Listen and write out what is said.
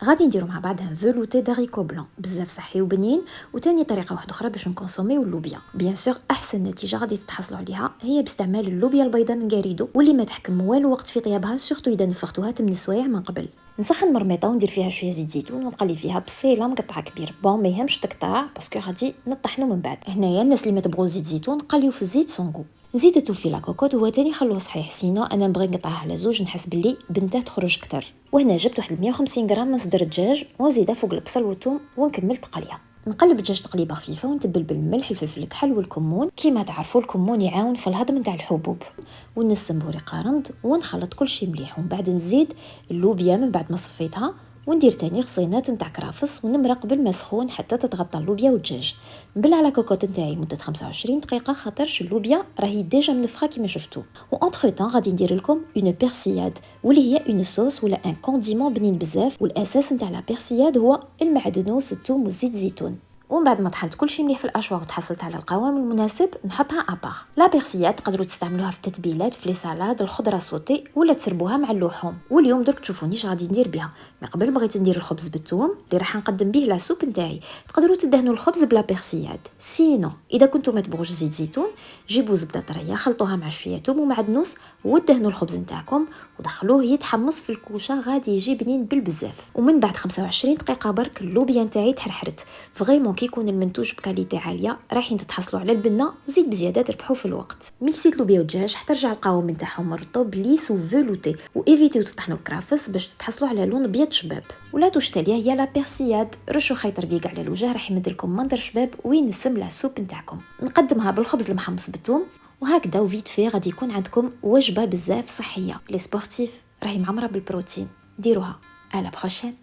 غادي نديرو مع بعض ان فلوتي داريكو بلان بزاف صحي وبنين. وتاني طريقه واحده اخرى باش نكونسوميو اللوبيا. بيان سور احسن نتيجه غادي تحصلوا عليها هي باستعمال اللوبيا البيضاء من كاريدو، واللي ما تحكم والو وقت في طيابها، سورتو اذا نفختوها 8 سوايع من قبل. نسخن مرميطه وندير فيها شويه زيت زيتون ونقلي فيها بصيله مقطعه كبير. بون ما يهمش تقطع باسكو غادي نطحنو من بعد. هنايا الناس اللي ما تبغوا زيت زيتون قليو في الزيت سونغو. نزيد التوفي لا كوكوط هو تاني خلو صحيح، سينو انا نبغي نقطعها على زوج نحس بلي بنته تخرج كتر. وهنا جبت واحد 150 غرام من صدر الدجاج ونزيدها فوق البصل والثوم ونكمل تقليه. نقلب الدجاج تقليبه خفيفه ونتبل بالملح الفلفل الكحل والكمون. كيما تعرفوا الكمون يعاون في الهضم نتاع الحبوب. ونسم بوريقه قرند ونخلط كل شيء مليح. ومن بعد نزيد اللوبيا من بعد ما صفيتها وندير تاني غصينات نتاع كرافس ونمرق بالماء سخون حتى تتغطى اللوبيا والدجاج. نبلع على كوكوط نتاعي مده 25 دقيقه خاطرش اللوبيا راهي ديجا منفخه كيما شفتوا. وانتر طون غادي ندير لكم اون بيرسياد واللي هي اون صوص ولا ان كونديمون بنين بزاف. والاساس نتاع لا بيرسياد هو المعدنوس الثوم والزيت الزيتون. ومن بعد ما طحنت كل شيء مليح في الاشواط وتحصلت على القوام المناسب نحطها اباغ. لا بيرسياد تقدروا تستعملوها في التتبيلات في لي سالاد الخضره سوتي ولا تسربوها مع اللحوم. واليوم درك تشوفونيش غادي ندير بها. من قبل بغيت ندير الخبز بالثوم اللي راح نقدم به لا سوب نتاعي. تقدروا تدهنوا الخبز بلا بيرسياد. سينو اذا كنتو ما تبغوش زيت زيتون جيبوا زبده طريه خلطوها مع شويه ثوم ومعدنوس ودهنوا الخبز نتاعكم ودخلوه يتحمص في الكوشه غادي يجي بنين بالبزاف. ومن بعد 25 دقيقه برك اللوبيا نتاعي تحرحرت فريمون. كي يكون المنتوج بكاليتي عاليه رايحين تتحصلوا على البنه وزيد بزياده تربحوا في الوقت. ميكسيت لوبيا والدجاج حتى رجع القوام نتاعهم رطب ليس وفلوتي. وايفيتيو تطحنوا الكرافس باش تحصلوا على لون ابيض شباب. ولا تشتليه هي لا بيرسياد. رشوا خيط رقيق على الوجه راح يمد لكم منظر شباب وين نسم لا سوب نتاعكم. نقدمها بالخبز المحمص بالثوم وهكذا وفيت في غادي يكون عندكم وجبه بزاف صحيه. لي سبورتيف راهي معمره بالبروتين ديروها. على بروشين.